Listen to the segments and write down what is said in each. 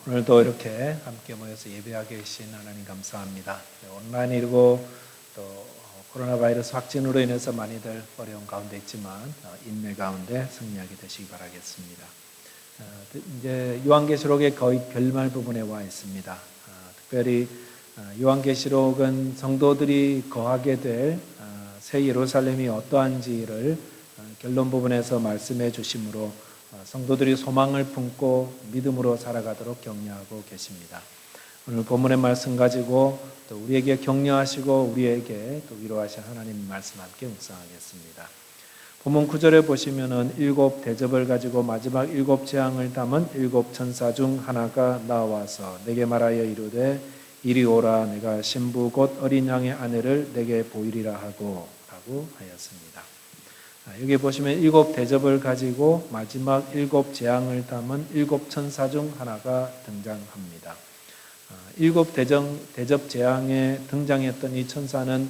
오늘도 이렇게 함께 모여서 예배하게 계신 하나님 감사합니다. 온라인이고 또 코로나 바이러스 확진으로 인해서 많이들 어려운 가운데 있지만 인내 가운데 승리하게 되시기 바라겠습니다. 이제 요한계시록의 거의 결말 부분에 와 있습니다. 특별히 요한계시록은 성도들이 거하게 될 새 예루살렘이 어떠한지를 결론 부분에서 말씀해 주심으로 성도들이 소망을 품고 믿음으로 살아가도록 격려하고 계십니다. 오늘 본문의 말씀 가지고 또 우리에게 격려하시고 우리에게 또 위로하신 하나님 말씀 함께 묵상하겠습니다. 본문 9절에 보시면은 일곱 대접을 가지고 마지막 일곱 재앙을 담은 일곱 천사 중 하나가 나와서 내게 말하여 이르되 이리 오라 내가 신부 곧 어린 양의 아내를 내게 보이리라 라고 하였습니다. 여기 보시면 일곱 대접을 가지고 마지막 일곱 재앙을 담은 일곱 천사 중 하나가 등장합니다. 일곱 대접 재앙에 등장했던 이 천사는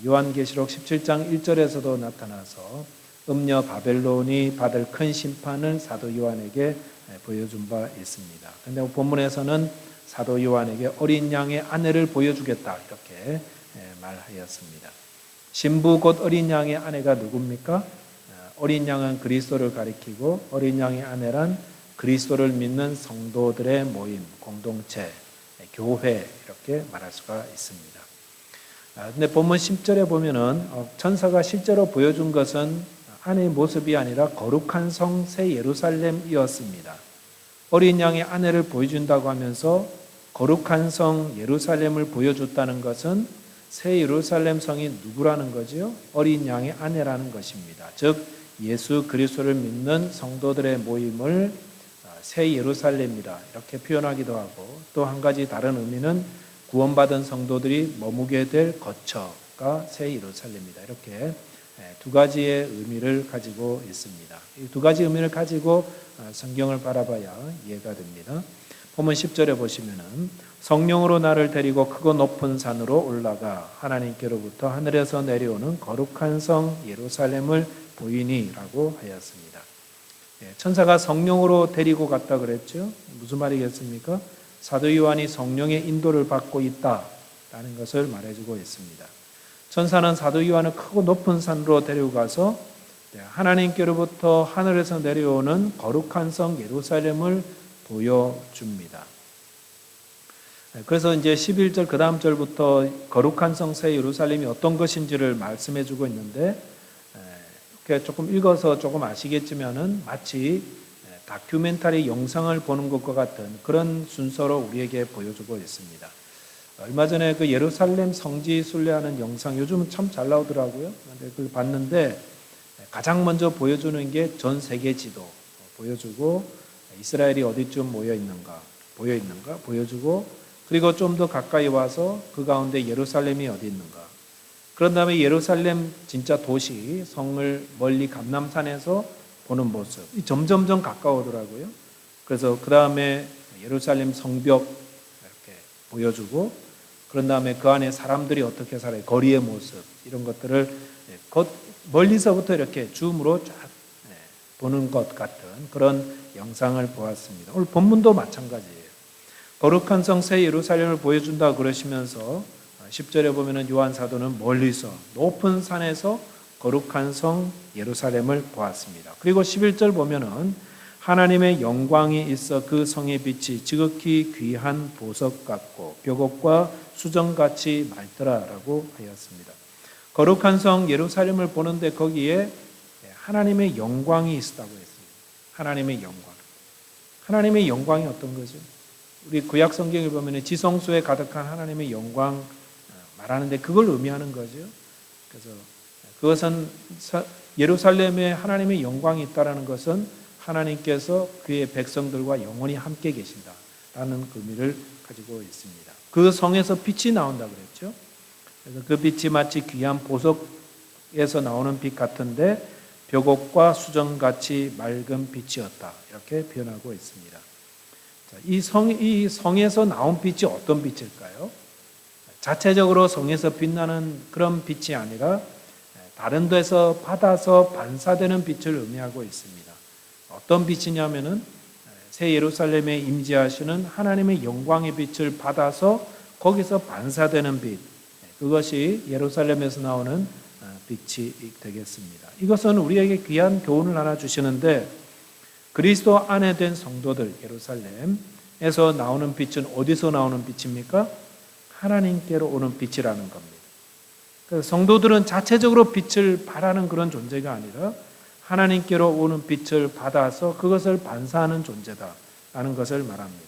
요한계시록 17장 1절에서도 나타나서 음녀 바벨론이 받을 큰 심판을 사도 요한에게 보여준 바 있습니다. 그런데 본문에서는 사도 요한에게 어린 양의 아내를 보여주겠다 이렇게 말하였습니다. 신부 곧 어린 양의 아내가 누굽니까? 어린 양은 그리스도를 가리키고 어린 양의 아내란 그리스도를 믿는 성도들의 모임, 공동체, 교회 이렇게 말할 수가 있습니다. 근데 본문 10절에 보면은 천사가 실제로 보여준 것은 아내의 모습이 아니라 거룩한 성 새 예루살렘이었습니다. 어린 양의 아내를 보여준다고 하면서 거룩한 성 예루살렘을 보여줬다는 것은 새 예루살렘 성이 누구라는 거지요? 어린 양의 아내라는 것입니다. 즉 예수 그리스도를 믿는 성도들의 모임을 새 예루살렘이라 이렇게 표현하기도 하고 또 한 가지 다른 의미는 구원받은 성도들이 머무게 될 거처가 새 예루살렘이다. 이렇게 두 가지의 의미를 가지고 있습니다. 이 두 가지 의미를 가지고 성경을 바라봐야 이해가 됩니다. 본문 10절에 보시면은 성령으로 나를 데리고 크고 높은 산으로 올라가 하나님께로부터 하늘에서 내려오는 거룩한 성 예루살렘을 보이니라고 하였습니다. 천사가 성령으로 데리고 갔다 그랬죠. 무슨 말이겠습니까? 사도 요한이 성령의 인도를 받고 있다라는 것을 말해주고 있습니다. 천사는 사도 요한을 크고 높은 산으로 데리고 가서 하나님께로부터 하늘에서 내려오는 거룩한 성 예루살렘을 보여줍니다. 그래서 이제 11절 그 다음 절부터 거룩한 성 새 예루살렘이 어떤 것인지를 말씀해 주고 있는데 조금 읽어서 조금 아시겠지만은 마치 다큐멘터리 영상을 보는 것과 같은 그런 순서로 우리에게 보여주고 있습니다. 얼마 전에 그 예루살렘 성지 순례하는 영상 요즘은 참 잘 나오더라고요. 근데 그걸 봤는데 가장 먼저 보여주는 게 전 세계 지도 보여주고 이스라엘이 어디쯤 보여 있는가 보여주고 그리고 좀 더 가까이 와서 그 가운데 예루살렘이 어디 있는가. 그런 다음에 예루살렘 진짜 도시 성을 멀리 감람산에서 보는 모습. 점점점 가까우더라고요. 그래서 그 다음에 예루살렘 성벽 이렇게 보여주고 그런 다음에 그 안에 사람들이 어떻게 살아요. 거리의 모습 이런 것들을 멀리서부터 이렇게 줌으로 쫙 보는 것 같은 그런 영상을 보았습니다. 오늘 본문도 마찬가지예요. 거룩한 성 새 예루살렘을 보여준다 그러시면서 10절에 보면은 요한 사도는 멀리서 높은 산에서 거룩한 성 예루살렘을 보았습니다. 그리고 11절 보면은 하나님의 영광이 있어 그 성의 빛이 지극히 귀한 보석 같고 벽옥과 수정같이 맑더라라고 하였습니다. 거룩한 성 예루살렘을 보는데 거기에 하나님의 영광이 있다고 했습니다. 하나님의 영광. 하나님의 영광이 어떤 거죠? 우리 구약 성경을 보면 지성소에 가득한 하나님의 영광 말하는데 그걸 의미하는 거죠. 그래서 그것은 예루살렘에 하나님의 영광이 있다라는 것은 하나님께서 그의 백성들과 영원히 함께 계신다라는 의미를 가지고 있습니다. 그 성에서 빛이 나온다 그랬죠. 그래서 그 빛이 마치 귀한 보석에서 나오는 빛 같은데 벽옥과 수정같이 맑은 빛이었다. 이렇게 표현하고 있습니다. 이 성에서 나온 빛이 어떤 빛일까요? 자체적으로 성에서 빛나는 그런 빛이 아니라 다른 데서 받아서 반사되는 빛을 의미하고 있습니다. 어떤 빛이냐면은 새 예루살렘에 임재하시는 하나님의 영광의 빛을 받아서 거기서 반사되는 빛, 그것이 예루살렘에서 나오는 빛이 되겠습니다. 이것은 우리에게 귀한 교훈을 하나 주시는데, 그리스도 안에 된 성도들, 예루살렘에서 나오는 빛은 어디서 나오는 빛입니까? 하나님께로 오는 빛이라는 겁니다. 그래서 성도들은 자체적으로 빛을 발하는 그런 존재가 아니라 하나님께로 오는 빛을 받아서 그것을 반사하는 존재다라는 것을 말합니다.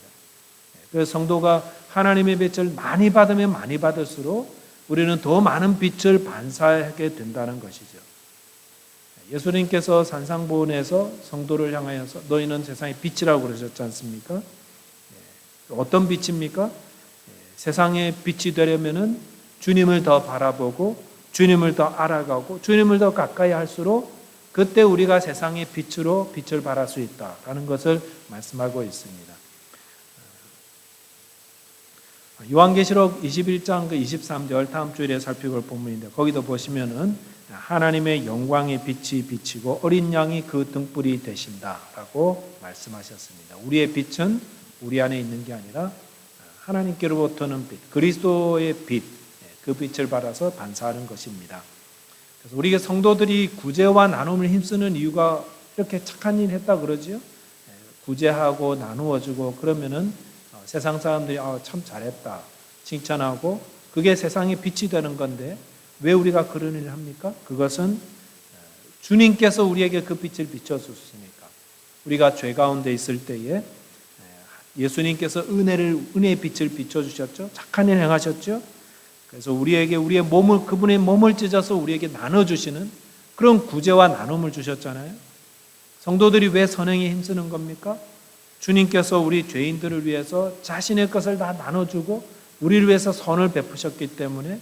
그래서 성도가 하나님의 빛을 많이 받으면 많이 받을수록 우리는 더 많은 빛을 반사하게 된다는 것이죠. 예수님께서 산상보훈에서 성도를 향하여서 너희는 세상의 빛이라고 그러셨지 않습니까? 어떤 빛입니까? 세상의 빛이 되려면은 주님을 더 바라보고 주님을 더 알아가고 주님을 더 가까이 할수록 그때 우리가 세상의 빛으로 빛을 발할 수 있다라는 것을 말씀하고 있습니다. 요한계시록 21장 23절 다음 주일에 살펴볼 본문인데, 거기도 보시면은 하나님의 영광의 빛이 비치고 어린 양이 그 등불이 되신다라고 말씀하셨습니다. 우리의 빛은 우리 안에 있는 게 아니라 하나님께로부터는 빛, 그리스도의 빛, 그 빛을 받아서 반사하는 것입니다. 그래서 우리가 성도들이 구제와 나눔을 힘쓰는 이유가 이렇게 착한 일 했다 그러지요. 구제하고 나누어주고 그러면은 세상 사람들이 참 잘했다 칭찬하고 그게 세상의 빛이 되는 건데, 왜 우리가 그런 일을 합니까? 그것은 주님께서 우리에게 그 빛을 비춰주시니까. 우리가 죄 가운데 있을 때에 예수님께서 은혜의 빛을 비춰주셨죠. 착한 일 행하셨죠. 그래서 우리에게 우리의 몸을, 그분의 몸을 찢어서 우리에게 나눠주시는 그런 구제와 나눔을 주셨잖아요. 성도들이 왜 선행에 힘쓰는 겁니까? 주님께서 우리 죄인들을 위해서 자신의 것을 다 나눠주고 우리를 위해서 선을 베푸셨기 때문에,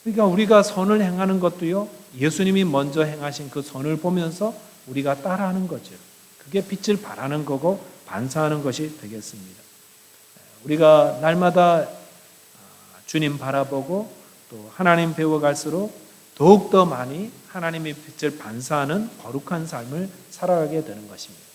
그러니까 우리가 선을 행하는 것도요, 예수님이 먼저 행하신 그 선을 보면서 우리가 따라하는 거죠. 그게 빛을 발하는 거고 반사하는 것이 되겠습니다. 우리가 날마다 주님 바라보고 또 하나님 배워갈수록 더욱더 많이 하나님의 빛을 반사하는 거룩한 삶을 살아가게 되는 것입니다.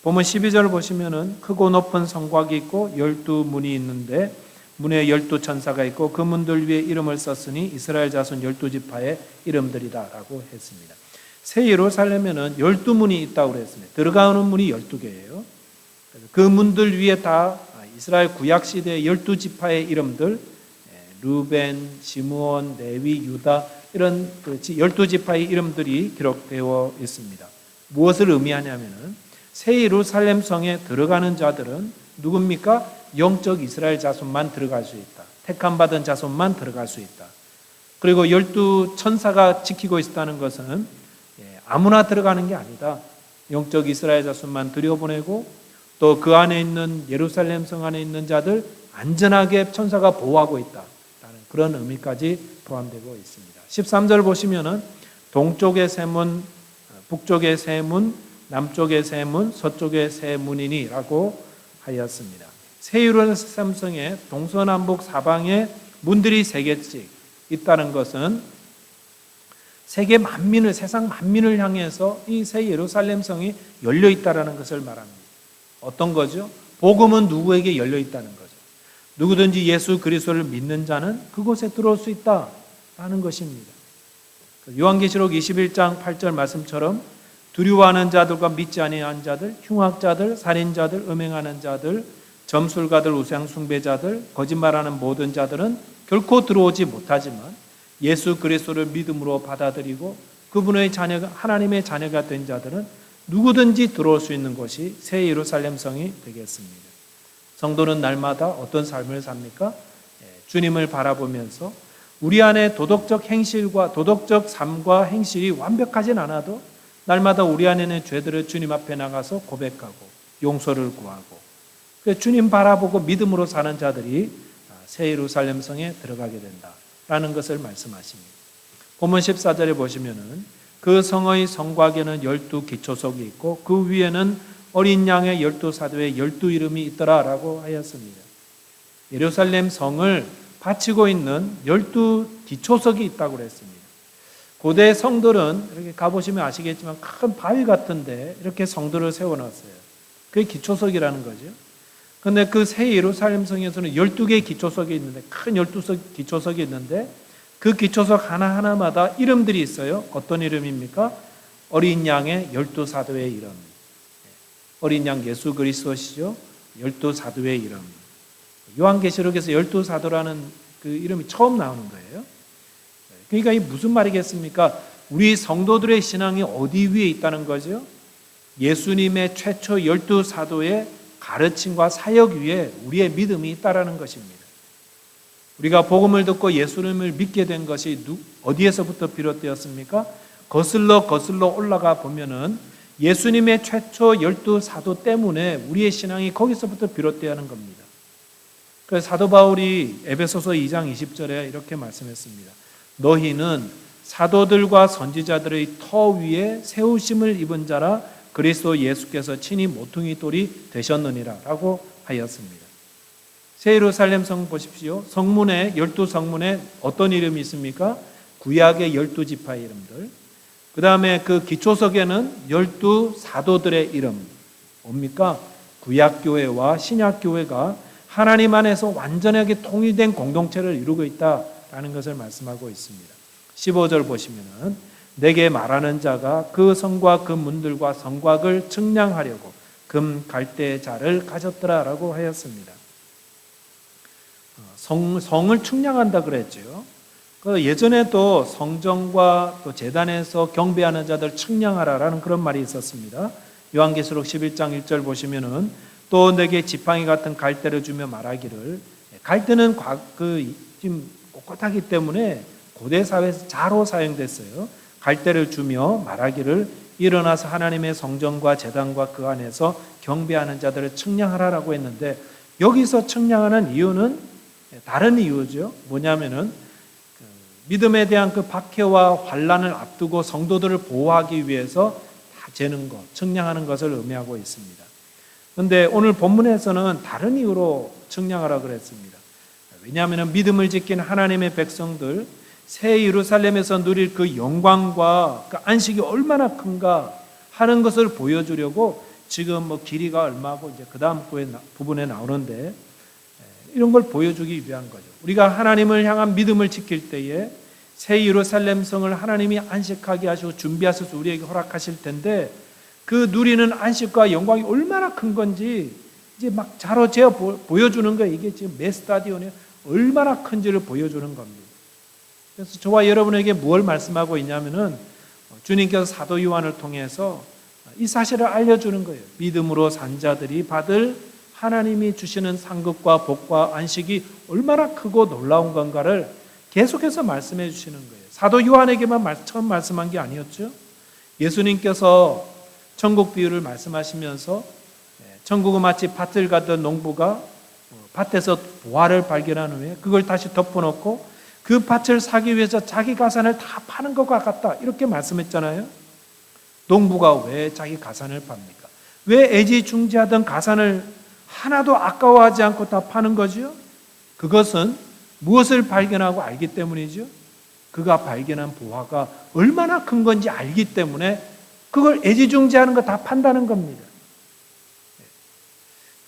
보면 12절 보시면은 크고 높은 성곽이 있고 12문이 있는데 문에 12천사가 있고 그 문들 위에 이름을 썼으니 이스라엘 자손 12지파의 이름들이다라고 했습니다. 새 예루살렘에는 12문이 있다고 그랬습니다. 들어가는 문이 12개예요. 그 문들 위에 다 이스라엘 구약 시대의 12지파의 이름들, 루벤, 시므온, 레위, 유다, 이런 12지파의 이름들이 기록되어 있습니다. 무엇을 의미하냐면은 새 예루살렘 성에 들어가는 자들은 누굽니까? 영적 이스라엘 자손만 들어갈 수 있다. 택함 받은 자손만 들어갈 수 있다. 그리고 12천사가 지키고 있다는 것은 아무나 들어가는 게 아니다. 영적 이스라엘 자손만 들여보내고 또 그 안에 있는 예루살렘 성 안에 있는 자들 안전하게 천사가 보호하고 있다라는 그런 의미까지 포함되고 있습니다. 13절 보시면은 동쪽의 세 문, 북쪽의 세 문, 남쪽의 세 문, 서쪽의 세 문이니라고 하였습니다. 새 예루살렘 성에 동서남북 사방에 문들이 3개씩 있다는 것은 세계 만민을, 세상 만민을 향해서 이 새 예루살렘 성이 열려 있다라는 것을 말합니다. 어떤 거죠? 복음은 누구에게 열려 있다는 거죠. 누구든지 예수 그리스도를 믿는 자는 그곳에 들어올 수 있다라는 것입니다. 요한계시록 21장 8절 말씀처럼 두려워하는 자들과 믿지 아니하는 자들, 흉악자들, 살인자들, 음행하는 자들, 점술가들, 우상 숭배자들, 거짓말하는 모든 자들은 결코 들어오지 못하지만 예수 그리스도를 믿음으로 받아들이고 그분의 자녀가, 하나님의 자녀가 된 자들은 누구든지 들어올 수 있는 곳이 새 예루살렘 성이 되겠습니다. 성도는 날마다 어떤 삶을 삽니까? 주님을 바라보면서 우리 안에 도덕적 행실과 도덕적 삶과 행실이 완벽하진 않아도 날마다 우리 안에 있는 죄들을 주님 앞에 나가서 고백하고 용서를 구하고 주님 바라보고 믿음으로 사는 자들이 새 예루살렘 성에 들어가게 된다라는 것을 말씀하십니다. 본문 14절에 보시면은 그 성의 성곽에는 12기초석이 있고 그 위에는 어린 양의 12사도의 12이름이 있더라라고 하였습니다. 예루살렘 성을 바치고 있는 12기초석이 있다고 그랬습니다. 고대 성들은 이렇게 가보시면 아시겠지만 큰 바위 같은데 이렇게 성들을 세워놨어요. 그게 기초석이라는 거죠. 그런데 그 새 예루살렘 성에서는 12개의 기초석이 있는데, 큰 12석 기초석이 있는데, 그 기초석 하나하나마다 이름들이 있어요. 어떤 이름입니까? 어린 양의 12사도의 이름. 어린 양 예수 그리스도시죠. 12사도의 이름. 요한계시록에서 12사도라는 그 이름이 처음 나오는 거예요. 그러니까 이게 무슨 말이겠습니까? 우리 성도들의 신앙이 어디 위에 있다는 거죠? 예수님의 최초 12사도의 가르침과 사역 위에 우리의 믿음이 있다라는 것입니다. 우리가 복음을 듣고 예수님을 믿게 된 것이 어디에서부터 비롯되었습니까? 거슬러 올라가 보면은 예수님의 최초 12사도 때문에 우리의 신앙이 거기서부터 비롯되는 겁니다. 그래서 사도 바울이 에베소서 2장 20절에 이렇게 말씀했습니다. 너희는 사도들과 선지자들의 터 위에 세우심을 입은 자라 그리스도 예수께서 친히 모퉁이 돌이 되셨느니라 라고 하였습니다. 새 예루살렘 성 보십시오. 성문에 12성문에 어떤 이름이 있습니까? 구약의 12지파의 이름들. 그 다음에 그 기초석에는 12사도들의 이름. 뭡니까? 구약교회와 신약교회가 하나님 안에서 완전하게 통일된 공동체를 이루고 있다라는 것을 말씀하고 있습니다. 15절 보시면은 내게 말하는 자가 그 성과 그 문들과 성곽을 측량하려고 금 갈대자를 가졌더라라고 하였습니다. 성을 측량한다 그랬죠. 예전에도 성전과 또 제단에서 경배하는 자들 측량하라라는 그런 말이 있었습니다. 요한계시록 11장 1절 보시면은 또 내게 지팡이 같은 갈대를 주며 말하기를, 갈대는 지금 꼿꼿하기 때문에 고대 사회에서 자로 사용됐어요. 갈대를 주며 말하기를 일어나서 하나님의 성전과 제단과 그 안에서 경배하는 자들을 측량하라라고 했는데, 여기서 측량하는 이유는 다른 이유죠. 뭐냐면은 믿음에 대한 그 박해와 환난을 앞두고 성도들을 보호하기 위해서 다 재는 것, 측량하는 것을 의미하고 있습니다. 그런데 오늘 본문에서는 다른 이유로 측량하라 그랬습니다. 왜냐하면 믿음을 지킨 하나님의 백성들, 새 예루살렘에서 누릴 그 영광과 그 안식이 얼마나 큰가 하는 것을 보여주려고 지금 길이가 얼마고 이제 그 다음 부분에 나오는데, 이런 걸 보여주기 위한 거죠. 우리가 하나님을 향한 믿음을 지킬 때에 새 예루살렘 성을 하나님이 안식하게 하시고 준비하셔서 우리에게 허락하실 텐데, 그 누리는 안식과 영광이 얼마나 큰 건지 이제 막 자로 재어 보여주는 거예요. 이게 지금 몇 스타디온이 얼마나 큰지를 보여주는 겁니다. 그래서 저와 여러분에게 뭘 말씀하고 있냐면은 주님께서 사도 요한을 통해서 이 사실을 알려주는 거예요. 믿음으로 산 자들이 받을 하나님이 주시는 상급과 복과 안식이 얼마나 크고 놀라운 건가를 계속해서 말씀해 주시는 거예요. 사도 요한에게만 처음 말씀한 게 아니었죠. 예수님께서 천국 비유를 말씀하시면서 천국은 마치 밭을 가던 농부가 밭에서 보화를 발견한 후에 그걸 다시 덮어놓고 그 밭을 사기 위해서 자기 가산을 다 파는 것과 같다, 이렇게 말씀했잖아요. 농부가 왜 자기 가산을 팝니까? 왜 애지중지하던 가산을 하나도 아까워하지 않고 다 파는 거죠? 그것은 무엇을 발견하고 알기 때문이죠? 그가 발견한 보화가 얼마나 큰 건지 알기 때문에 그걸 애지중지하는 거 다 판다는 겁니다.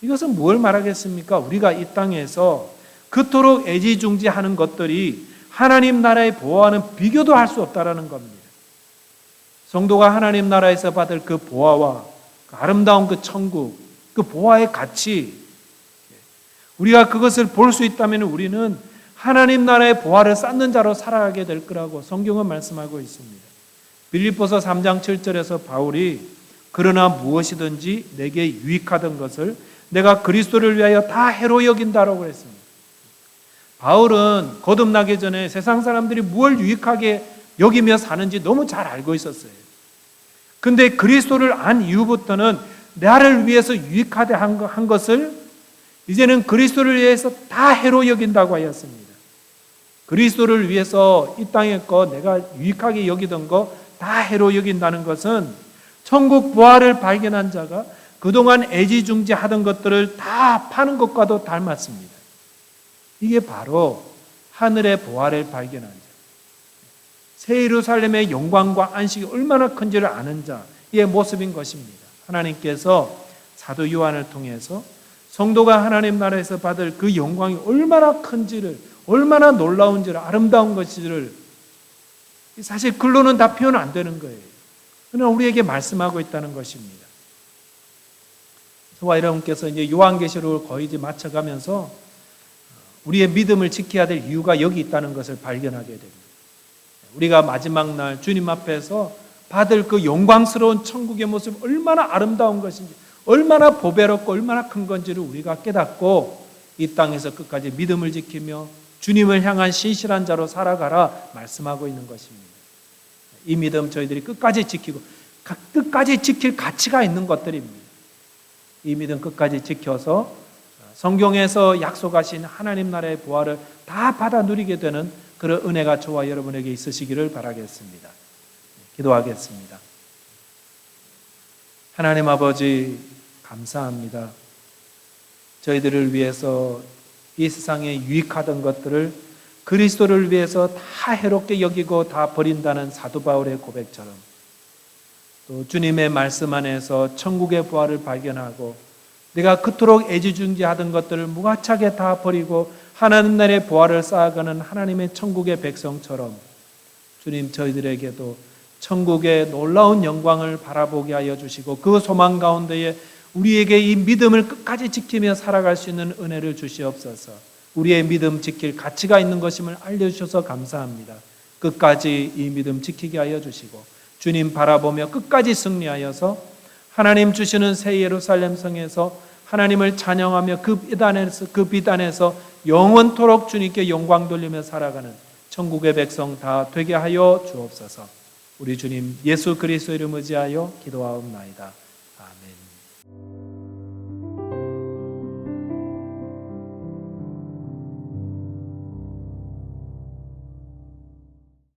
이것은 뭘 말하겠습니까? 우리가 이 땅에서 그토록 애지중지하는 것들이 하나님 나라의 보화와는 비교도 할 수 없다라는 겁니다. 성도가 하나님 나라에서 받을 그 보화와 그 아름다운 그 천국, 그 보화의 가치, 우리가 그것을 볼 수 있다면 우리는 하나님 나라의 보화를 쌓는 자로 살아가게 될 거라고 성경은 말씀하고 있습니다. 빌립보서 3장 7절에서 바울이 그러나 무엇이든지 내게 유익하던 것을 내가 그리스도를 위하여 다 해로 여긴다라고 했습니다. 바울은 거듭나기 전에 세상 사람들이 무엇을 유익하게 여기며 사는지 너무 잘 알고 있었어요. 근데 그리스도를 안 이후부터는 나를 위해서 유익하게 한 것을 이제는 그리스도를 위해서 다 해로 여긴다고 하였습니다. 그리스도를 위해서 이 땅의 거, 내가 유익하게 여기던 거 다 해로 여긴다는 것은 천국 보화를 발견한 자가 그동안 애지중지하던 것들을 다 파는 것과도 닮았습니다. 이게 바로 하늘의 보화를 발견한 자, 새 예루살렘의 영광과 안식이 얼마나 큰지를 아는 자의 모습인 것입니다. 하나님께서 사도 요한을 통해서 성도가 하나님 나라에서 받을 그 영광이 얼마나 큰지를, 얼마나 놀라운지를, 아름다운 것인지를 사실 글로는 다 표현 안 되는 거예요. 그러나 우리에게 말씀하고 있다는 것입니다. 저와 여러분께서 이제 요한계시록을 거의 이제 맞춰가면서 우리의 믿음을 지켜야 될 이유가 여기 있다는 것을 발견하게 됩니다. 우리가 마지막 날 주님 앞에서 받을 그 영광스러운 천국의 모습 얼마나 아름다운 것인지, 얼마나 보배롭고 얼마나 큰 건지를 우리가 깨닫고 이 땅에서 끝까지 믿음을 지키며 주님을 향한 신실한 자로 살아가라 말씀하고 있는 것입니다. 이 믿음 저희들이 끝까지 지키고 끝까지 지킬 가치가 있는 것들입니다. 이 믿음 끝까지 지켜서 성경에서 약속하신 하나님 나라의 부활을 다 받아 누리게 되는 그런 은혜가 저와 여러분에게 있으시기를 바라겠습니다. 기도하겠습니다. 하나님 아버지 감사합니다. 저희들을 위해서 이 세상에 유익하던 것들을 그리스도를 위해서 다 해롭게 여기고 다 버린다는 사도 바울의 고백처럼 또 주님의 말씀 안에서 천국의 부활을 발견하고 내가 그토록 애지중지하던 것들을 무가차게 다 버리고 하나님 나라의 부활을 쌓아가는 하나님의 천국의 백성처럼 주님 저희들에게도 천국의 놀라운 영광을 바라보게 하여 주시고 그 소망 가운데에 우리에게 이 믿음을 끝까지 지키며 살아갈 수 있는 은혜를 주시옵소서. 우리의 믿음 지킬 가치가 있는 것임을 알려주셔서 감사합니다. 끝까지 이 믿음 지키게 하여 주시고 주님 바라보며 끝까지 승리하여서 하나님 주시는 새 예루살렘 성에서 하나님을 찬양하며 그 비단에서 영원토록 주님께 영광 돌리며 살아가는 천국의 백성 다 되게 하여 주옵소서. 우리 주님 예수 그리스도 이름 의지하여 기도하옵나이다. 아멘.